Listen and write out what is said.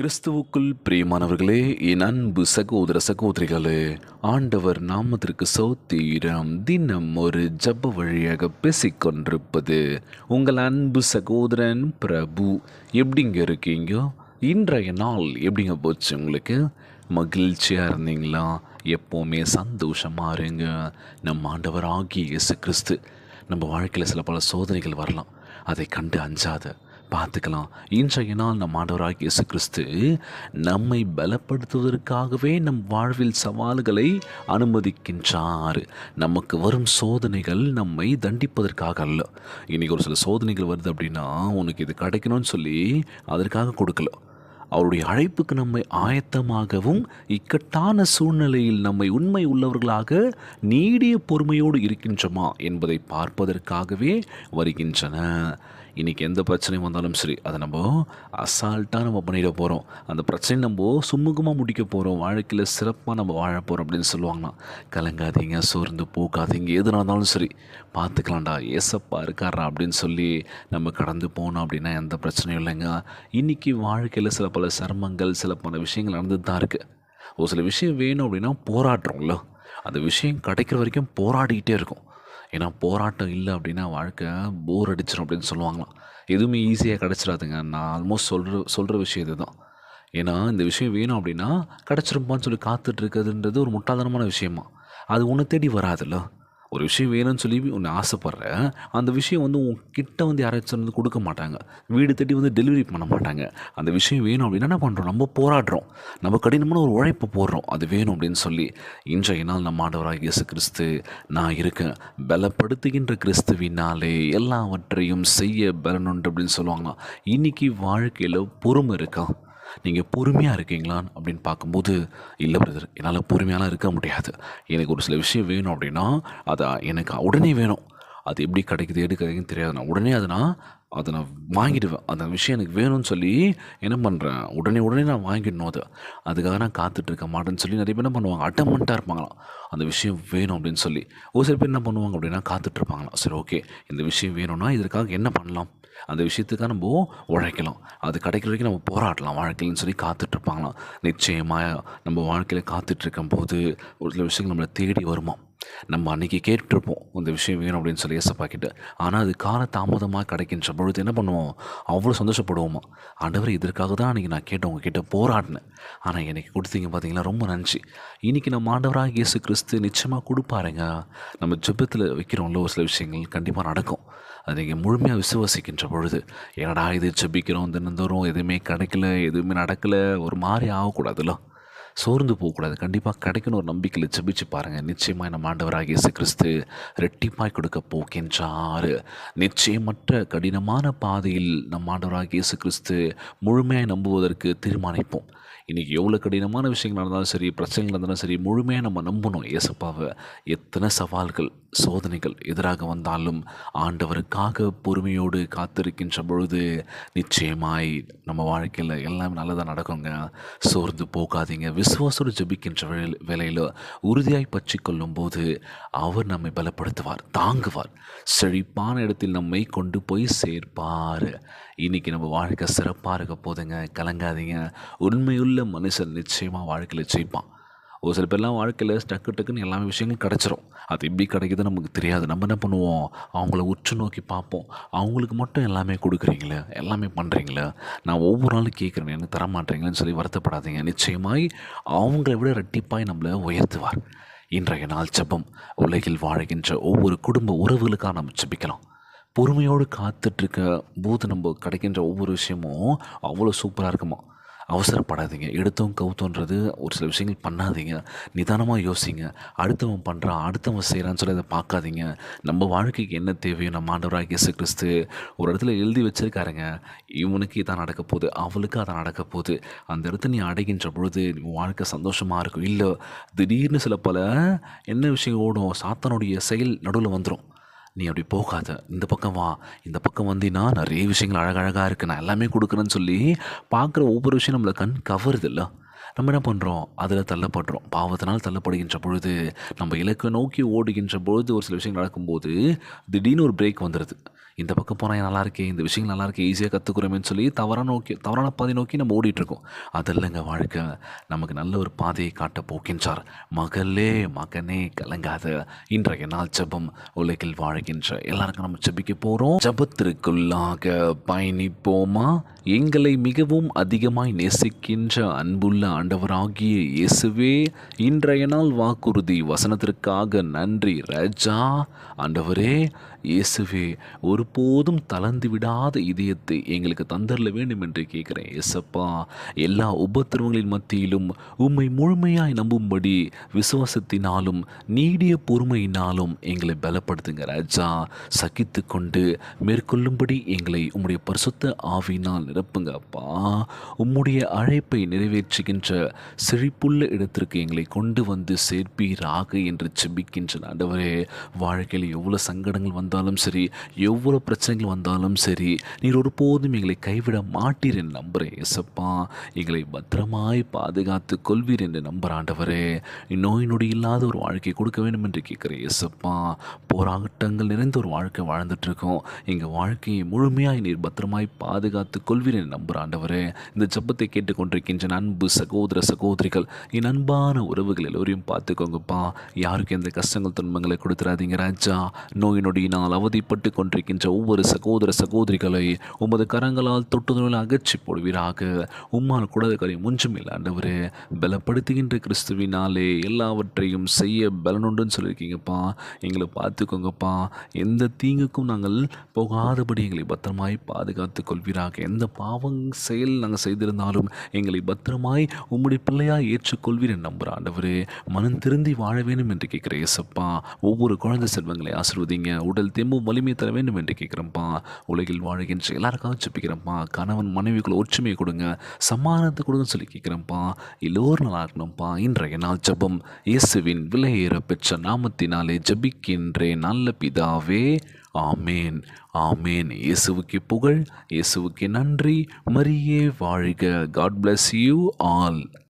கிறிஸ்துவுக்குள் பிரியமானவர்களே, என் அன்பு சகோதர சகோதரிகளே, ஆண்டவர் நாமத்திற்கு சோத்திரம். தினம் ஒரு ஜப வழியாக பேசிக்கொண்டிருப்பது உங்கள் அன்பு சகோதரன் பிரபு. எப்படிங்க இருக்கீங்க? இன்றைய நாள் எப்படிங்க போச்சு உங்களுக்கு? மகிழ்ச்சியாக இருந்தீங்களா? எப்போவுமே சந்தோஷமாக இருங்க. நம் ஆண்டவர் ஆகிய இயேசு கிறிஸ்து நம்ம வாழ்க்கையில் சில பல சோதனைகள் வரலாம், அதை கண்டு அஞ்சாத பார்த்துக்கலாம். இன்றைய நாள் நம் ஆண்டவராகிய இயேசு கிறிஸ்து நம்மை பலப்படுத்துவதற்காகவே நம் வாழ்வில் சவால்களை அனுமதிக்கின்றார். நமக்கு வரும் சோதனைகள் நம்மை தண்டிப்பதற்காக அல்ல. இன்றைக்கி ஒரு சில சோதனைகள் வருது அப்படின்னா உனக்கு இது கிடைக்கணும்னு சொல்லி அதற்காக கொடுக்கல. அவருடைய அழைப்புக்கு நம்மை ஆயத்தமாகவும் இக்கட்டான சூழ்நிலையில் நம்மை உண்மை உள்ளவர்களாக நீடிய பொறுமையோடு இருக்கின்றோமா என்பதை பார்ப்பதற்காகவே வருகின்றன. இன்றைக்கி எந்த பிரச்சனையும் வந்தாலும் சரி, அதை நம்ம அசால்ட்டாக நம்ம பண்ணிட போகிறோம். அந்த பிரச்சனை நம்ம சுமூகமாக முடிக்க போகிறோம், வாழ்க்கையில் சிறப்பாக நம்ம வாழ போகிறோம் அப்படின்னு சொல்லுவாங்கண்ணா. கலங்காதீங்க, சோர்ந்து போகாதீங்க, எது நடந்தாலும் சரி பார்த்துக்கலாம்டா, ஏசப்பா இருக்காரா அப்படின்னு சொல்லி நம்ம கடந்து போனோம் அப்படின்னா எந்த பிரச்சனையும் இல்லைங்க. இன்றைக்கி வாழ்க்கையில் சில பல சிரமங்கள், சில பல விஷயங்கள் நடந்துட்டு தான் இருக்குது. ஒரு சில விஷயம் வேணும் அப்படின்னா போராடுறோம்ல, அந்த விஷயம் கிடைக்கிற வரைக்கும் போராடிக்கிட்டே இருக்கும். ஏன்னா போராட்டம் இல்லை அப்படின்னா வாழ்க்கை போர் அடிச்சிடும் அப்படின்னு சொல்லுவாங்களாம். எதுவுமே ஈஸியாக கிடச்சிடாதுங்க. நான் ஆல்மோஸ்ட் சொல்கிற விஷயம் இது தான். ஏன்னா இந்த விஷயம் வேணும் அப்படின்னா கிடச்சிருப்பான்னு சொல்லி காத்துட்ருக்குதுன்றது ஒரு முட்டாள்தனமான விஷயமா. அது உன்னை தேடி வராதுல்ல. ஒரு விஷயம் வேணும்னு சொல்லி ஒன்று ஆசைப்பட்ற, அந்த விஷயம் உன்கிட்ட யாராச்சும் கொடுக்க மாட்டாங்க, வீடு தேடி டெலிவரி பண்ண மாட்டாங்க. அந்த விஷயம் வேணும் அப்படின்னா என்ன பண்ணுறோம்? நம்ம போராடுறோம், நம்ம கடினமான ஒரு உழைப்பை போடுறோம், அது வேணும் அப்படின்னு சொல்லி. இன்றைய நாள் நம்ம ஆண்டவராகிய இயேசு கிறிஸ்து, நான் இருக்கேன், பலப்படுத்துகின்ற கிறிஸ்துவினாலே எல்லாவற்றையும் செய்ய பலனுண்டு அப்படின்னு சொல்லுவாங்களாம். இன்றைக்கி வாழ்க்கையில் பொறுமை இருக்கா? நீங்கள் பொறுமையாக இருக்கீங்களான்னு அப்படின்னு பார்க்கும்போது, இல்லை பிரதர், என்னால் பொறுமையாலாம் இருக்க முடியாது. எனக்கு ஒரு சில விஷயம் வேணும் அப்படின்னா அதை எனக்கு உடனே வேணும். அது எப்படி கிடைக்குது, எது கிடைக்குதுன்னு தெரியாது. நான் உடனே அதை நான் வாங்கிடுவேன். அந்த விஷயம் எனக்கு வேணும்னு சொல்லி என்ன பண்ணுறேன், உடனே நான் வாங்கிடணும். அதுக்காக நான் காத்துட்ருக்க மாட்டேன்னு சொல்லி நிறைய பேர் என்ன பண்ணுவாங்க, அட்டமெண்ட்டாக இருப்பாங்களாம் அந்த விஷயம் வேணும் அப்படின்னு சொல்லி. ஒரு சில பேர் என்ன பண்ணுவாங்க அப்படின்னா காத்துட்ருப்பாங்களாம். சரி, ஓகே, இந்த விஷயம் வேணும்னா இதற்காக என்ன பண்ணலாம், அந்த விஷயத்துக்காக நம்ம உழைக்கலாம், அது கிடைக்கிற வரைக்கும் நம்ம போராடலாம் வாழ்க்கையில்னு சொல்லி காத்துட்ருப்பாங்களாம். நிச்சயமாக நம்ம வாழ்க்கையில் காத்துட்ருக்கும் போது ஒரு சில விஷயங்கள் நம்மளை தேடி வருமா. நம்ம அன்றைக்கி கேட்டுருப்போம் இந்த விஷயம் வேணும் அப்படின்னு சொல்லி ஏசப்பா கிட்ட. ஆனால் அது கால தாமதமாக கிடைக்கின்ற பொழுது என்ன பண்ணுவோம், அவ்வளோ சந்தோஷப்படுவோமா. ஆண்டவர், இதற்காக தான் அன்றைக்கி நான் கேட்டேன், உங்ககிட்ட போராடினேன், ஆனால் எனக்கு கொடுத்தீங்க பார்த்தீங்களா, ரொம்ப நன்றி. இன்றைக்கி நம்ம ஆண்டவராக இயேசு கிறிஸ்து நிச்சயமாக கொடுப்பாருங்க. நம்ம ஜெபத்தில் வைக்கிறோம்ல ஒரு சில விஷயங்கள் கண்டிப்பாக நடக்கும். அது நீங்கள் முழுமையாக விசுவாசிக்கின்ற பொழுது, என்னடா இது ஜெபிக்கிறோம் தினந்தோறும், எதுவுமே கிடைக்கல, எதுவுமே நடக்கலை, ஒரு மாதிரி ஆகக்கூடாதுல்ல, சோர்ந்து போகக்கூடாது. கண்டிப்பாக கிடைக்கணும் ஒரு நம்பிக்கையில் ஜெபிச்சு பாருங்கள். நிச்சயமாக நம்ம ஆண்டவராகிய இயேசு கிறிஸ்து ரெட்டிப்பாய் கொடுக்க போகின்றார். நிச்சயமற்ற கடினமான பாதையில் நம்ம ஆண்டவராகிய இயேசு கிறிஸ்து முழுமையாக நம்புவதற்கு தீர்மானிப்போம். இன்றைக்கி எவ்வளோ கடினமான விஷயங்கள் நடந்தாலும் சரி, பிரச்சனைகள் நடந்தாலும் சரி, முழுமையாக நம்ம நம்பணும் ஏசப்பாவை. எத்தனை சவால்கள், சோதனைகள் எதிராக வந்தாலும் ஆண்டவருக்காக பொறுமையோடு காத்திருக்கின்ற பொழுது நிச்சயமாய் நம்ம வாழ்க்கையில் எல்லாம் நல்லதாக நடக்குங்க. சோர்ந்து போகாதீங்க. விசுவாசோடு ஜெபிக்கின்ற வேலையில் உறுதியாய் பற்றி கொள்ளும் போது அவர் நம்மை பலப்படுத்துவார், தாங்குவார், செழிப்பான இடத்தில் நம்மை கொண்டு போய் சேர்ப்பார். இன்றைக்கி நம்ம வாழ்க்கை சிறப்பாக இருக்க போதுங்க. கலங்காதீங்க. உண்மையுள்ள மனுஷன் நிச்சயமாக வாழ்க்கையில் ஜெயிப்பான். ஒரு சில பேர்லாம் வாழ்க்கையில் டக்குன்னு எல்லாமே விஷயங்களும் கிடச்சிரும். அது எப்படி கிடைக்குதுன்னு நமக்கு தெரியாது. நம்ம என்ன பண்ணுவோம், அவங்கள உற்று நோக்கி பார்ப்போம். அவங்களுக்கு மட்டும் எல்லாமே கொடுக்குறீங்களே, எல்லாமே பண்ணுறீங்களே, நான் ஒவ்வொரு நாளும் கேட்குறேன், எனக்கு தர மாட்டேங்களேன்னு சொல்லி வருத்தப்படாதீங்க. நிச்சயமாய் அவங்கள விட ரெட்டிப்பாய் நம்மளை உயர்த்துவார். இன்றைய நாள் ஜெபம், உலகில் வாழ்கின்ற ஒவ்வொரு குடும்ப உறவுகளுக்காக நம்ம ஜெபிக்கலாம். பொறுமையோடு காத்துட்ருக்க போது நம்ம கிடைக்கின்ற ஒவ்வொரு விஷயமும் அவ்வளோ சூப்பராக இருக்குமா. அவசரப்படாதீங்க. எடுத்தவன் கவுத்தோன்றது ஒரு சில விஷயங்கள் பண்ணாதீங்க. நிதானமாக யோசிங்க. அடுத்தவன் பண்ணுறான், அடுத்தவன் செய்கிறான்னு சொல்லி அதை பார்க்காதீங்க. நம்ம வாழ்க்கைக்கு என்ன தேவையோ நம்ம ஆண்டவராகிய இயேசு கிறிஸ்து ஒரு இடத்துல எழுதி வச்சுருக்காருங்க. இவனுக்கு இதான் நடக்க போகுது, அவளுக்கு அதான் நடக்க போகுது. அந்த இடத்த நீ அடைகின்ற பொழுது வாழ்க்கை சந்தோஷமாக இருக்கும். இல்லை, திடீர்னு சில பல என்ன விஷயம் ஓடும், சாத்தானுடைய செயல் நடுவில் வந்துடும். நீ அப்படி போகாத, இந்த பக்கம் வா, இந்த பக்கம் வந்தீங்கன்னா நிறைய விஷயங்கள் அழகழகாக இருக்குது, நான் எல்லாமே கொடுக்குறேன்னு சொல்லி பார்க்குற ஒவ்வொரு விஷயம் நம்மளை கண் கவருதில்ல. நம்ம என்ன பண்ணுறோம், அதில் தள்ளப்படுறோம். பாவத்தினால் தள்ளப்படுகின்ற பொழுது, நம்ம இலக்கை நோக்கி ஓடுகின்ற பொழுது ஒரு சில விஷயங்கள் நடக்கும்போது திடீர்னு ஒரு பிரேக் வந்துடுது. இந்த பக்கம் போனால் நல்லா இருக்கே, இந்த விஷயங்கள் நல்லா இருக்கே, ஈஸியாக கற்றுக்குறோமேன்னு சொல்லி தவறான பாதை நோக்கி நம்ம ஓடிட்டுருக்கோம். அதல்லங்க வாழ்க்கை. நமக்கு நல்ல ஒரு பாதையை காட்ட போகின்றார். மகளே மகனே கலங்காத. இன்றைய நாள் ஜெபம். உலகில் வாழ்கின்ற எல்லாருக்கும் நம்ம ஜெபிக்க போகிறோம். ஜெபத்திற்குள்ளாக பயணிப்போமா? எங்களை மிகவும் அதிகமாய் நேசிக்கின்ற அன்புள்ள ஆண்டவராகிய இயேசுவே, இன்றைய நாள் வாக்குறுதி வசனத்திற்காக நன்றி ராஜா. ஆண்டவரே இயேசுவே, ஒருபோதும் தளர்ந்து விடாத இதயத்தை எங்களுக்கு தந்தரல வேண்டும் என்று கேட்குறேன். இயேசப்பா, எல்லா உபத்திரவங்களின் மத்தியிலும் உம்மை முழுமையாய் நம்பும்படி விசுவாசத்தினாலும் நீடிய பொறுமையினாலும் எங்களை பலப்படுத்துங்க ராஜா. சகித்து கொண்டு மேற்கொள்ளும்படி எங்களை உம்முடைய பரிசுத்த ஆவியினால் நிரப்புங்க அப்பா. உம்முடைய அழைப்பை நிறைவேற்றுகின்ற செழிப்புள்ள இடத்திற்கு எங்களை கொண்டு வந்து சேர்ப்பீராக என்று செபிக்கின்ற ஆண்டவரே, வாழ்க்கையில் எவ்வளோ சங்கடங்கள் வந்தாலும் சரி, எவ்வளோ பிரச்சனைகள் வந்தாலும் சரி, நீர் ஒருபோதும் எங்களை கைவிட மாட்டீர் என்று நம்புகிறேன். இயேசப்பா, எங்களை பத்திரமாய் பாதுகாத்து கொள்வீர் என்று நம்புகிற ஆண்டவரே, நோய் நொடி இல்லாத ஒரு வாழ்க்கை கொடுக்க வேண்டும் என்று கேட்குறேன். இயேசப்பா, போராட்டங்கள் நிறைந்த ஒரு வாழ்க்கை வாழ்ந்துட்டுருக்கோம். எங்கள் வாழ்க்கையை முழுமையாய் நீர் பத்திரமாய் பாதுகாத்து கொள்வீர் என்று நம்புகிற ஆண்டவரே, இந்த ஜெபத்தை கேட்டுக்கொண்டிருக்கின்ற அன்பு சகோதர சகோதரிகள், என் அன்பான உறவுகள் எல்லோரையும் பார்த்துக்கோங்கப்பா. யாருக்கு எந்த கஷ்டங்கள் துன்பங்களை கொடுத்துறாதீங்க ராஜா. நோய் நொடியினால் அவதிப்பட்டு கொண்டிருக்கின்ற ஒவ்வொரு சகோதர சகோதரிகளை உமது கரங்களால் தொட்டுதல் அகற்றி போடுவீராக. உம்மால் கூட காரியம் ஒன்றும் இல்லை ஆண்டவரே. பலப்படுத்துகின்ற கிறிஸ்துவினாலே எல்லாவற்றையும் செய்ய பலனுண்டுன்னு சொல்லியிருக்கீங்கப்பா. எங்களை பார்த்துக்கோங்கப்பா. எந்த தீங்குக்கும் நாங்கள் போகாதபடி எங்களை பத்திரமாய் பாதுகாத்து கொள்வீராக. எந்த பாவம் செயல் நாங்கள் செய்திருந்தாலும் எங்களை பத்திரமாய் உம்முடைய பிள்ளையாய் ஏற்றுக்கொள்வீர் என்று நம்புகிற ஆண்டவரே, மனம் திருந்தி வாழ வேண்டும் என்று கேட்குற இயேசப்பா. ஒவ்வொரு குழந்தை செல்வங்களை ஆசீர்வதிங்க. உடல் தெம்பும் வலிமை தர வேண்டும் என்று கேட்குறேன்ப்பா. உலகில் வாழ்கின்ற எல்லாருக்காக ஜெபிக்கிறேன்ப்பா. கணவன் மனைவிக்குள்ள ஒற்றுமையை கொடுங்க, சமாதானத்தை கொடுங்கன்னு சொல்லி கேட்குறேன்ப்பா. எல்லோரும் நல்லா இருக்கணும்ப்பா. இன்றைய நாள் ஜெபம் இயேசுவின் விலையேற பெற்ற நாமத்தினாலே ஜெபிக்கின்றேன் நல்ல பிதாவே, ஆமேன் ஆமேன். இயேசுவுக்கு புகழ், இயேசுவுக்கு நன்றி. மரியே வாழ்க. God bless you all.